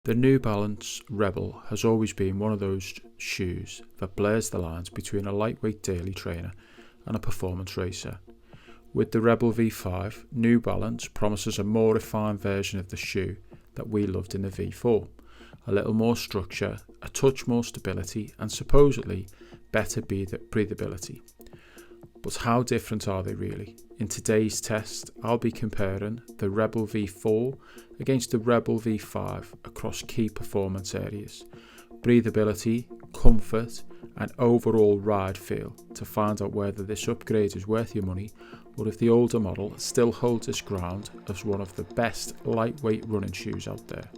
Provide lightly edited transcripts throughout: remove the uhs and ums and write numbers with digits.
The New Balance Rebel has always been one of those shoes that blurs the lines between a lightweight daily trainer and a performance racer. With the Rebel V5, New Balance promises a more refined version of the shoe that we loved in the V4. A little more structure, a touch more stability, and supposedly better breathability. But how different are they really? In today's test, I'll be comparing the Rebel V4 against the Rebel V5 across key performance areas, breathability, comfort, and overall ride feel to find out whether this upgrade is worth your money or if the older model still holds its ground as one of the best lightweight running shoes out there.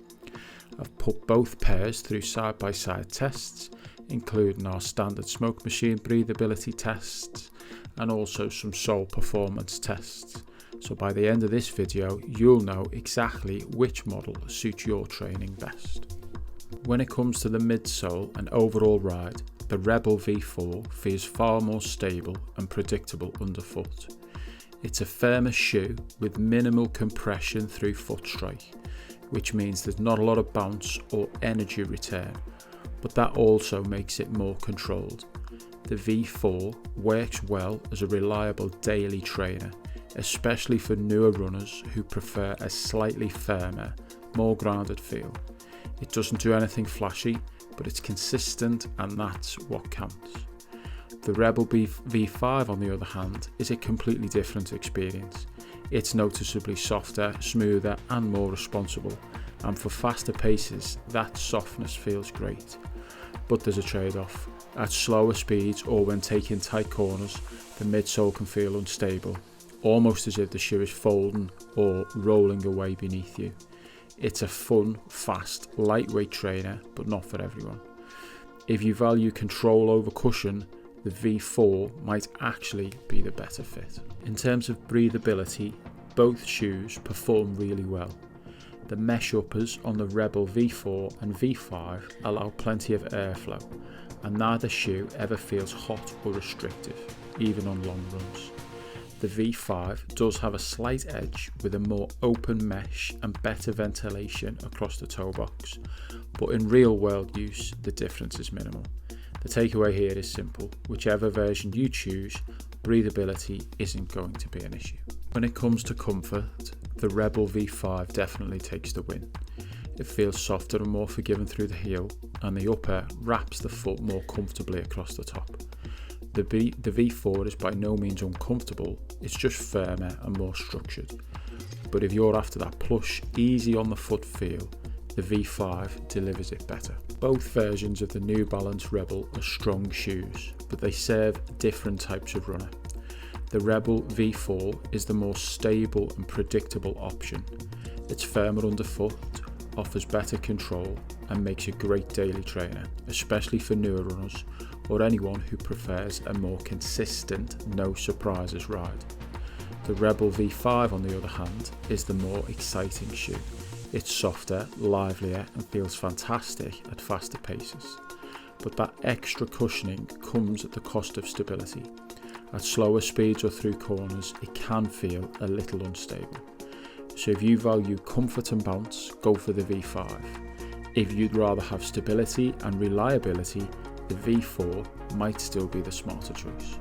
I've put both pairs through side-by-side tests, including our standard smoke machine breathability tests and also some sole performance tests. So by the end of this video, you'll know exactly which model suits your training best. When it comes to the midsole and overall ride, the Rebel V4 feels far more stable and predictable underfoot. It's a firmer shoe with minimal compression through foot strike, which means there's not a lot of bounce or energy return, but that also makes it more controlled. The V4 works well as a reliable daily trainer, especially for newer runners who prefer a slightly firmer, more grounded feel. It doesn't do anything flashy, but it's consistent, and that's what counts. The Rebel V5 on the other hand is a completely different experience. It's noticeably softer, smoother and more responsible, and for faster paces that softness feels great. But there's a trade-off. At slower speeds or when taking tight corners, the midsole can feel unstable, almost as if the shoe is folding or rolling away beneath you. It's a fun, fast, lightweight trainer, but not for everyone. If you value control over cushion, the V4 might actually be the better fit. In terms of breathability, both shoes perform really well. The mesh uppers on the Rebel V4 and V5 allow plenty of airflow, and neither shoe ever feels hot or restrictive, even on long runs. The V5 does have a slight edge with a more open mesh and better ventilation across the toe box, but in real world use the difference is minimal. The takeaway here is simple: whichever version you choose, breathability isn't going to be an issue. When it comes to comfort, the Rebel V5 definitely takes the win. It feels softer and more forgiving through the heel, and the upper wraps the foot more comfortably across the top. The V4 is by no means uncomfortable, it's just firmer and more structured. But if you're after that plush, easy on the foot feel, the V5 delivers it better. Both versions of the New Balance Rebel are strong shoes, but they serve different types of runner. The Rebel V4 is the more stable and predictable option. It's firmer underfoot, offers better control, and makes a great daily trainer, especially for newer runners or anyone who prefers a more consistent, no surprises ride. The Rebel V5 on the other hand is the more exciting shoe. It's softer, livelier and feels fantastic at faster paces. But that extra cushioning comes at the cost of stability. At slower speeds or through corners, it can feel a little unstable. So if you value comfort and bounce, go for the V5. If you'd rather have stability and reliability, the V4 might still be the smarter choice.